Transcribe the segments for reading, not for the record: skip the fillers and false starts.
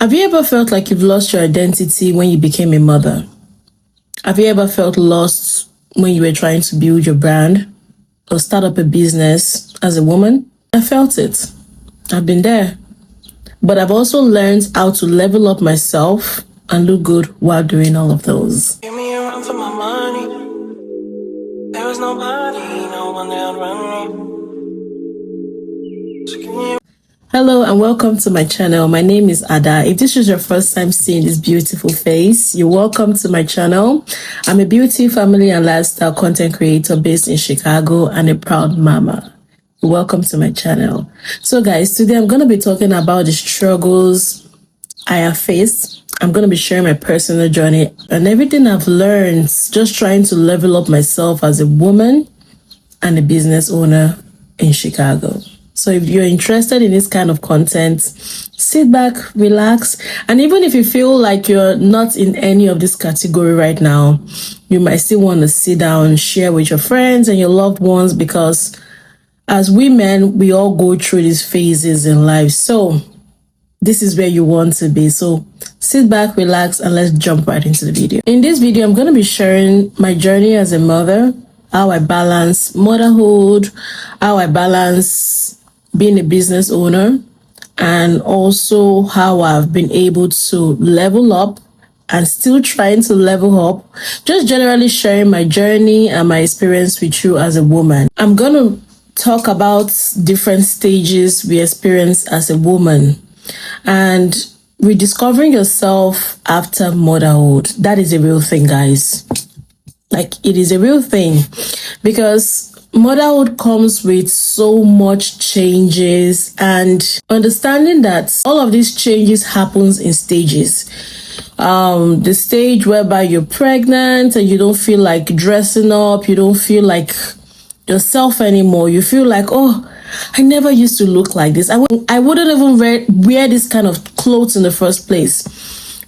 Have you ever felt like you've lost your identity when you became a mother? Have you ever felt lost when you were trying to build your brand or start up a business as a woman? I felt it. I've been there. But I've also learned how to level up myself and look good while doing all of those. Give me a run for my money. There was nobody, no one that run me. So give me a Hello and welcome to my channel. My name is Ada. If this is your first time seeing this beautiful face, you're welcome to my channel. I'm a beauty, family and lifestyle content creator based in Chicago and a proud mama. Welcome to my channel. So guys, today I'm going to be talking about the struggles I have faced. I'm going to be sharing my personal journey and everything I've learned just trying to level up myself as a woman and a business owner in Chicago. So if you're interested in this kind of content, sit back, relax. And even if you feel like you're not in any of this category right now, you might still want to sit down, share with your friends and your loved ones, because as women, we all go through these phases in life. So this is where you want to be. So sit back, relax, and let's jump right into the video. In this video, I'm going to be sharing my journey as a mother, how I balance motherhood, how I balance being a business owner, and also how I've been able to level up and still trying to level up, just generally sharing my journey and my experience with you as a woman. I'm going to talk about different stages we experience as a woman and rediscovering yourself after motherhood. That is a real thing, guys. Like, it is a real thing, because motherhood comes with so much changes, and understanding that all of these changes happens in stages. The stage whereby you're pregnant and you don't feel like dressing up, you don't feel like yourself anymore. You feel like, oh, I never used to look like this. I wouldn't even wear this kind of clothes in the first place.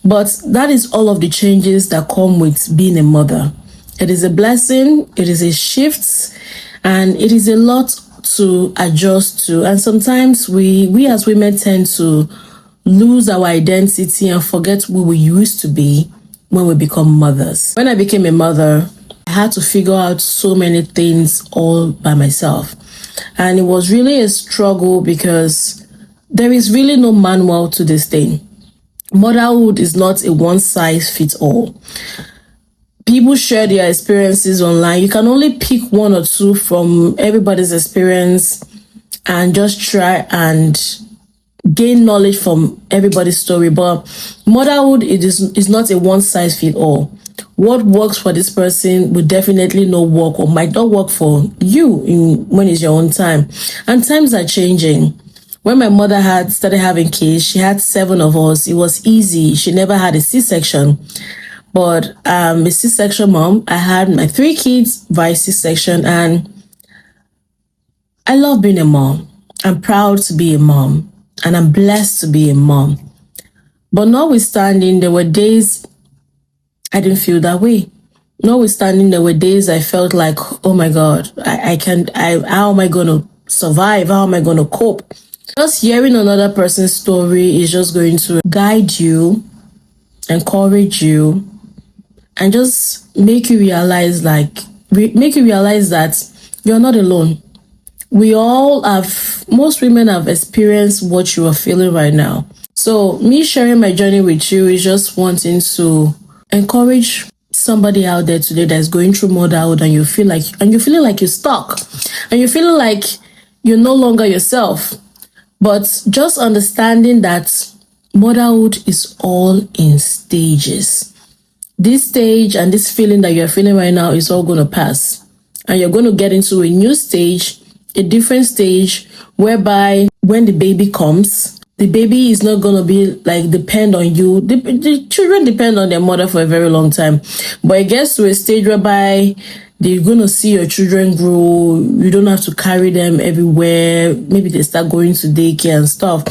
But that is all of the changes that come with being a mother. It is a blessing, it is a shift, and it is a lot to adjust to. And sometimes we as women tend to lose our identity and forget who we used to be when we become mothers. When I became a mother, I had to figure out so many things all by myself. And it was really a struggle, because there is really no manual to this thing. Motherhood is not a one-size-fits-all. People share their experiences online. You can only pick one or two from everybody's experience and just try and gain knowledge from everybody's story. But motherhood is not a one-size-fits-all. What works for this person will definitely not work or might not work for you when it's your own time. And times are changing. When my mother started having kids, she had 7 of us. It was easy. She never had a C-section. But a C-section mom. I had my 3 kids via C-section, and I love being a mom. I'm proud to be a mom, and I'm blessed to be a mom. But notwithstanding, there were days I didn't feel that way. Notwithstanding, there were days I felt like, oh my God, how am I going to survive? How am I going to cope? Just hearing another person's story is just going to guide you, encourage you, and just make you realize that you're not alone. Most women have experienced what you are feeling right now. So me sharing my journey with you is just wanting to encourage somebody out there today that's going through motherhood, and you're feeling like you're stuck, and you're feeling like you're no longer yourself. But just understanding that motherhood is all in stages. This stage and this feeling that you're feeling right now is all going to pass. And you're going to get into a new stage, a different stage, whereby when the baby comes, the baby is not going to be like depend on you. The children depend on their mother for a very long time. But it gets to a stage whereby they're going to see your children grow. You don't have to carry them everywhere. Maybe they start going to daycare and stuff.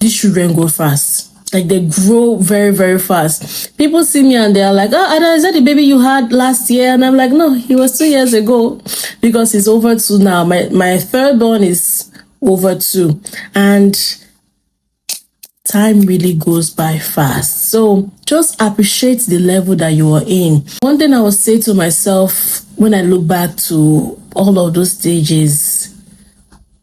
These children grow fast. Like, they grow very, very fast. People see me and they're like, oh, Ada, is that the baby you had last year? And I'm like, no, he was 2 years ago, because he's over 2 now. My third born is over 2. And time really goes by fast. So just appreciate the level that you are in. One thing I would say to myself when I look back to all of those stages,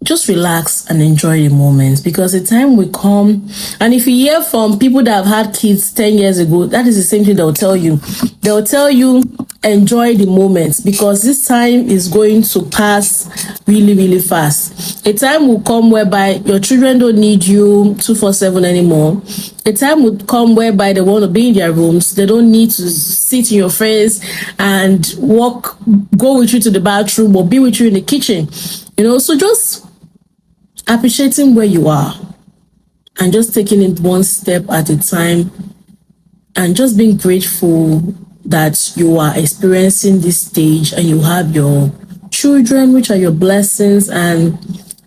just relax and enjoy the moment, because the time will come. And if you hear from people that have had kids 10 years ago, that is the same thing they'll tell you. They'll tell you, enjoy the moment, because this time is going to pass really, really fast. A time will come whereby your children don't need you 247 anymore. A time will come whereby they want to be in their rooms. They don't need to sit in your face and go with you to the bathroom or be with you in the kitchen. So just appreciating where you are and just taking it one step at a time, and just being grateful that you are experiencing this stage and you have your children, which are your blessings. And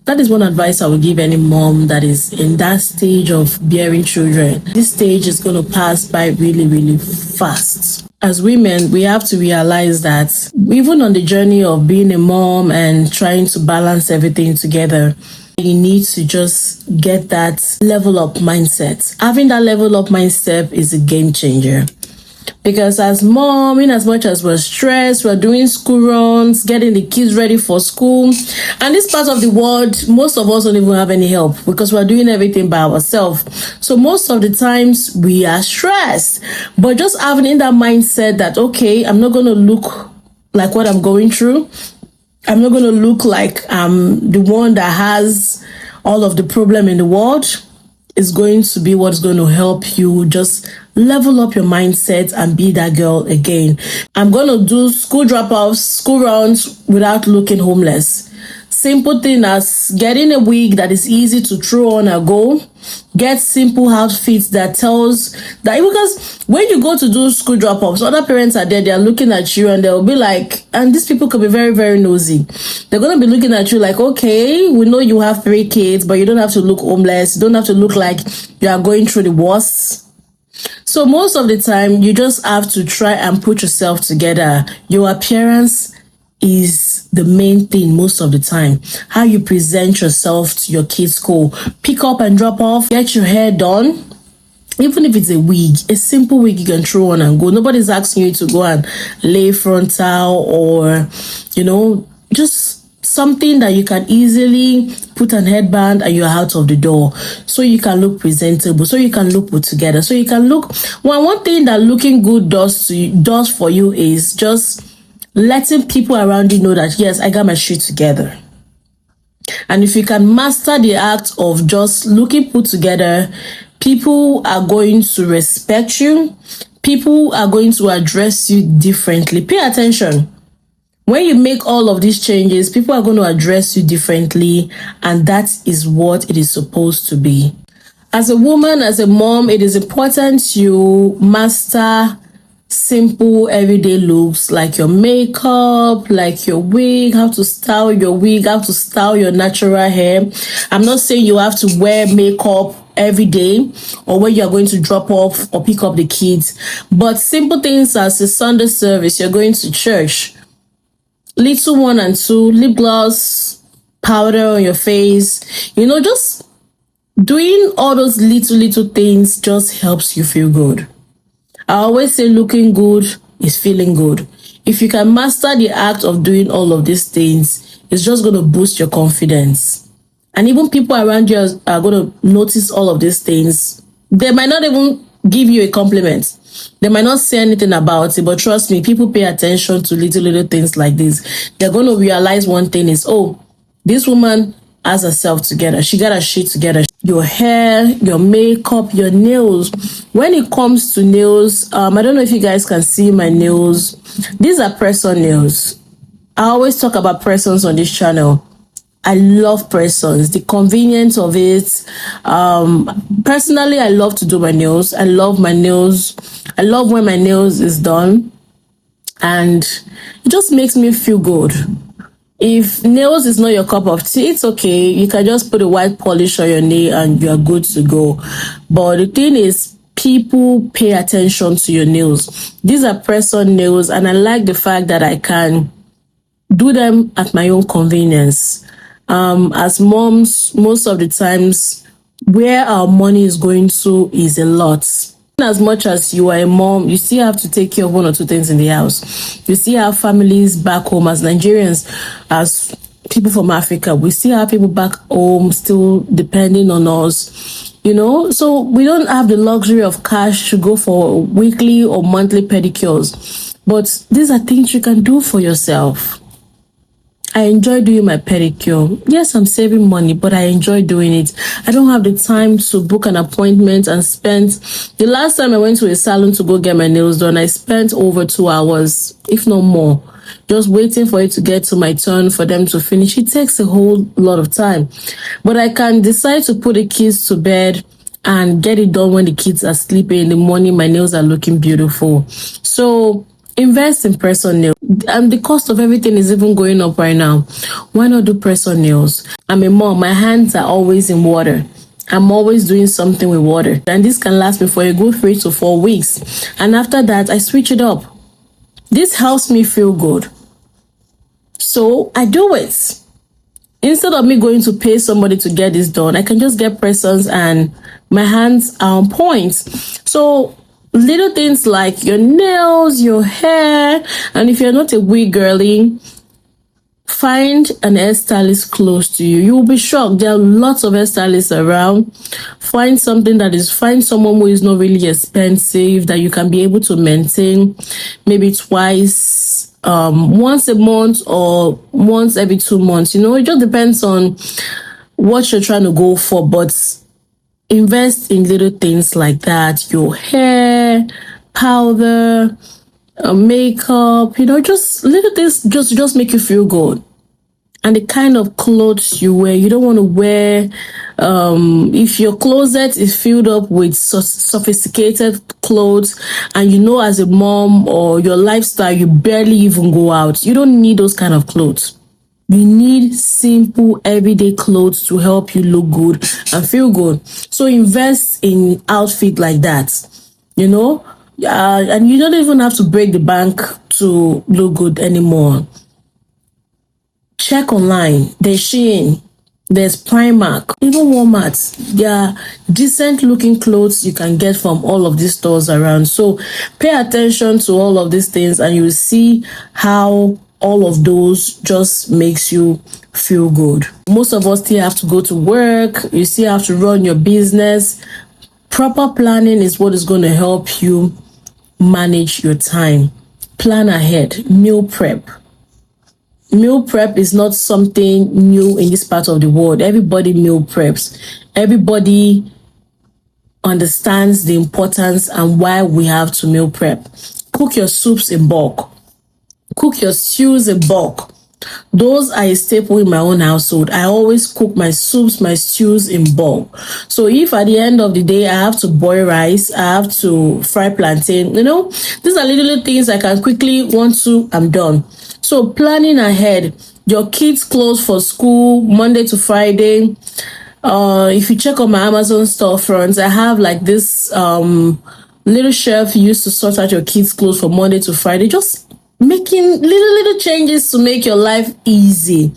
that is one advice I would give any mom that is in that stage of bearing children. This stage is going to pass by really, really fast. As women, we have to realize that even on the journey of being a mom and trying to balance everything together, you need to just get that level up mindset. Having that level up mindset is a game changer. Because as mom, in as much as we're stressed, we're doing school runs, getting the kids ready for school. And this part of the world, most of us don't even have any help because we're doing everything by ourselves. So most of the times we are stressed. But just having in that mindset that, okay, I'm not going to look like what I'm going through. I'm not going to look like I'm the one that has all of the problem in the world. Is going to be what's going to help you just level up your mindset and be that girl again. I'm going to do school drop-offs, school runs without looking homeless. Simple thing as getting a wig that is easy to throw on and go. Get simple outfits that tells that, because when you go to do school drop-offs, other parents are there, they're looking at you and they'll be like, and these people could be very, very nosy. They're going to be looking at you like, okay, we know you have 3 kids, but you don't have to look homeless. You don't have to look like you are going through the worst. So most of the time, you just have to try and put yourself together. Your appearance is the main thing most of the time. How you present yourself to your kids' school. Pick up and drop off. Get your hair done. Even if it's a wig, a simple wig you can throw on and go. Nobody's asking you to go and lay frontal or, just something that you can easily put an headband and you're out of the door, so you can look presentable, so you can look put together, so you can look. One thing that looking good does for you is just letting people around you know that, yes, I got my shit together. And if you can master the act of just looking put together, people are going to respect you. People are going to address you differently. Pay attention. When you make all of these changes, people are going to address you differently, and that is what it is supposed to be. As a woman, as a mom, it is important you master simple everyday looks, like your makeup, like your wig, how to style your wig, how to style your natural hair. I'm not saying you have to wear makeup every day or when you're going to drop off or pick up the kids, but simple things as a Sunday service, you're going to church, little 1 and 2, lip gloss, powder on your face, just doing all those little things just helps you feel good. I always say looking good is feeling good. If you can master the act of doing all of these things, it's just going to boost your confidence. And even people around you are going to notice all of these things. They might not even give you a compliment. They might not say anything about it, but trust me, people pay attention to little things like this. They're going to realize one thing is, oh, this woman has herself together. She got her shit together. Your hair, your makeup, your nails. When it comes to nails, I don't know if you guys can see my nails. These are press-on nails. I always talk about press-ons on this channel. I love press-ons, the convenience of it. Personally, I love to do my nails. I love my nails. I love when my nails is done. And it just makes me feel good. If nails is not your cup of tea, it's okay. You can just put a white polish on your nail and you're good to go. But the thing is, people pay attention to your nails. These are press-on nails, and I like the fact that I can do them at my own convenience. As moms, most of the times, where our money is going to is a lot. As much as you are a mom, you still have to take care of one or two things in the house. You still have families back home. As Nigerians, as people from Africa, we still have people back home still depending on us, so we don't have the luxury of cash to go for weekly or monthly pedicures. But these are things you can do for yourself. I enjoy doing my pedicure. Yes, I'm saving money, but I enjoy doing it. I don't have the time to book an appointment and spend. The last time I went to a salon to go get my nails done, I spent over 2 hours, if not more, just waiting for it to get to my turn for them to finish. It takes a whole lot of time. But I can decide to put the kids to bed and get it done when the kids are sleeping. In the morning, my nails are looking beautiful. So invest in press-on nails. And the cost of everything is even going up right now. Why not do press-on nails? I'm a mom. My hands are always in water. I'm always doing something with water. And this can last me for a good 3 to 4 weeks. And after that, I switch it up. This helps me feel good. So I do it. Instead of me going to pay somebody to get this done, I can just get press-ons and my hands are on point. So little things like your nails, your hair, and if you're not a wig girly, find an hairstylist close to you. You will be shocked. There are lots of hairstylists around. Find someone who is not really expensive that you can be able to maintain maybe twice, once a month or once every 2 months. It just depends on what you're trying to go for, but invest in little things like that. Your hair, powder, makeup, just little things just make you feel good. And the kind of clothes you wear, you don't want to wear, if your closet is filled up with sophisticated clothes and as a mom or your lifestyle, you barely even go out. You don't need those kind of clothes. You need simple, everyday clothes to help you look good and feel good. So invest in outfit like that, and you don't even have to break the bank to look good anymore. Check online. There's Shein, there's Primark, even Walmart. There are decent looking clothes you can get from all of these stores around. So pay attention to all of these things and you'll see how all of those just makes you feel good. Most of us still have to go to work. You still have to run your business. Proper planning is what is going to help you manage your time. Plan ahead. Meal prep. Meal prep is not something new in this part of the world. Everybody meal preps. Everybody understands the importance and why we have to meal prep. Cook your soups in bulk. Cook your stews in bulk. Those are a staple in my own household. I always cook my soups, my stews in bulk. So if at the end of the day I have to boil rice, I have to fry plantain, these are little things I can quickly I'm done. So planning ahead, your kids' clothes for school, Monday to Friday. If you check on my Amazon storefronts, I have like this little shelf you used to sort out your kids' clothes for Monday to Friday. Just making little changes to make your life easy.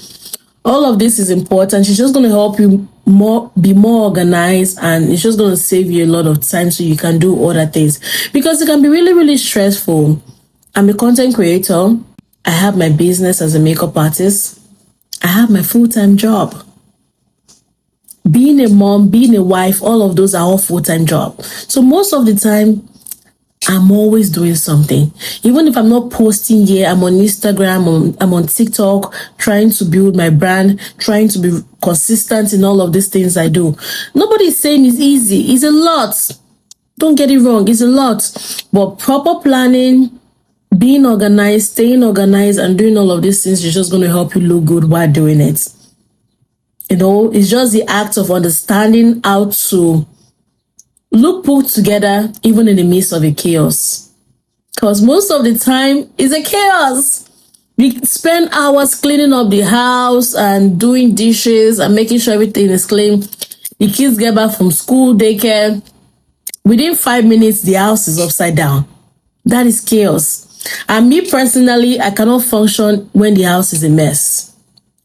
All of this is important. It's just going to help you be more organized, and it's just going to save you a lot of time so you can do other things, because it can be really, really stressful. I'm a content creator. I have my business as a makeup artist. I have my full-time job. Being a mom, being a wife, all of those are all full-time jobs. So most of the time, I'm always doing something. Even if I'm not posting here, I'm on Instagram, I'm on TikTok, trying to build my brand, trying to be consistent in all of these things I do. Nobody's saying it's easy. It's a lot. Don't get it wrong. It's a lot. But proper planning, being organized, staying organized, and doing all of these things is just going to help you look good while doing it. It's just the act of understanding how to look put together even in the midst of a chaos. Because most of the time, it's a chaos. We spend hours cleaning up the house and doing dishes and making sure everything is clean. The kids get back from school, daycare. Within 5 minutes, the house is upside down. That is chaos. And me personally, I cannot function when the house is a mess.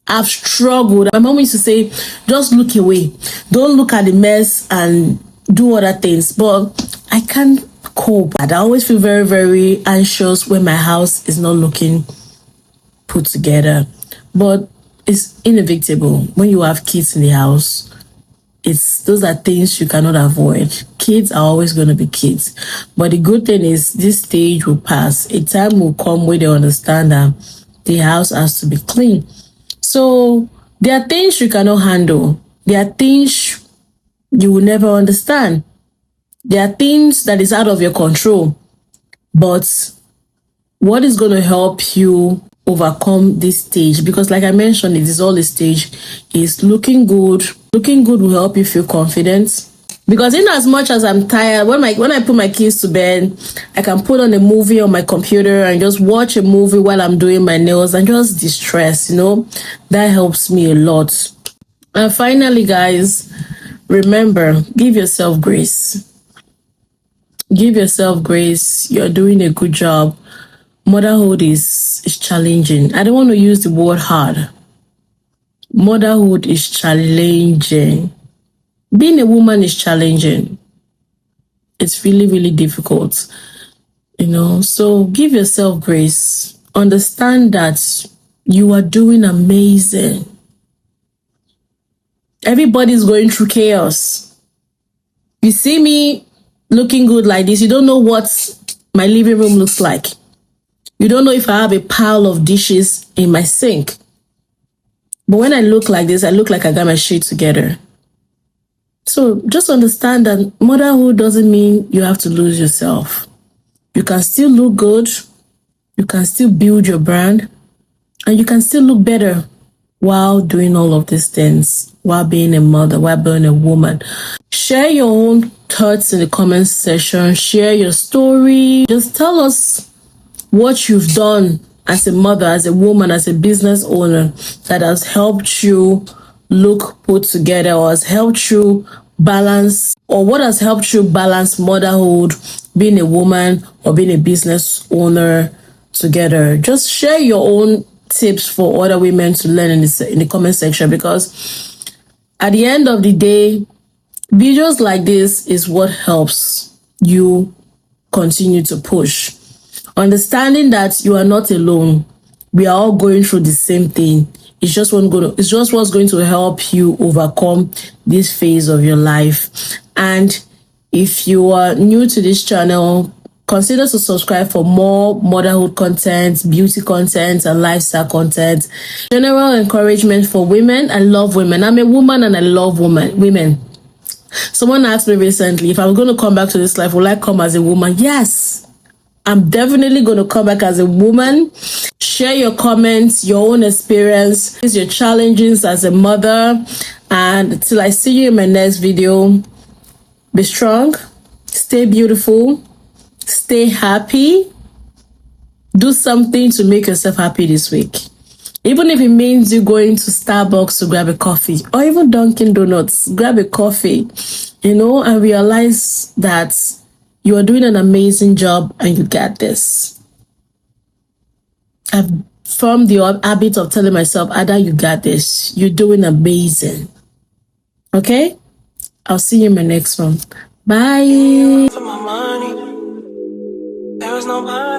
I've struggled. My mom used to say, just look away. Don't look at the mess and do other things. But I can't cope. I always feel very, very anxious when my house is not looking put together. But it's inevitable when you have kids in the house. Those are things you cannot avoid. Kids are always going to be kids. But the good thing is this stage will pass. A time will come where they understand that the house has to be clean. So there are things you cannot handle. There are things you will never understand. There are things that is out of your control. But what is going to help you overcome this stage? Because like I mentioned, it is all a stage. Is looking good. Looking good will help you feel confident. Because in as much as I'm tired, when I put my kids to bed, I can put on a movie on my computer and just watch a movie while I'm doing my nails and just distress, That helps me a lot. And finally, guys, remember, give yourself grace. Give yourself grace. You're doing a good job. Motherhood is challenging. I don't want to use the word hard. Motherhood is challenging. Being a woman is challenging. It's really, really difficult. So give yourself grace. Understand that you are doing amazing. Everybody's going through chaos. You see me looking good like this. You don't know what my living room looks like. You don't know if I have a pile of dishes in my sink. But when I look like this, I look like I got my shit together. So just understand that motherhood doesn't mean you have to lose yourself. You can still look good. You can still build your brand. And you can still look better while doing all of these things, while being a mother, while being a woman. Share your own thoughts in the comments section. Share your story. Just tell us what you've done as a mother, as a woman, as a business owner that has helped you look put together, or has helped you balance, or what has helped you balance motherhood, being a woman, or being a business owner together. Just share your own tips for other women to learn in the comment section, because at the end of the day, videos like this is what helps you continue to push. Understanding that you are not alone. We are all going through the same thing. It's just what's going to help you overcome this phase of your life. And if you are new to this channel, consider to subscribe for more motherhood content, beauty content, and lifestyle content. General encouragement for women. I love women. I'm a woman and I love women. Someone asked me recently if I'm going to come back to this life, will I come as a woman? Yes. I'm definitely going to come back as a woman. Share your comments, your own experience, your challenges as a mother. And till I see you in my next video, be strong, stay beautiful, stay happy. Do something to make yourself happy this week. Even if it means you going to Starbucks to grab a coffee, or even Dunkin' Donuts, grab a coffee, and realize that you are doing an amazing job and you got this. I've formed the habit of telling myself, Ada, you got this. You're doing amazing. Okay? I'll see you in my next one. Bye. For my money, there was nobody.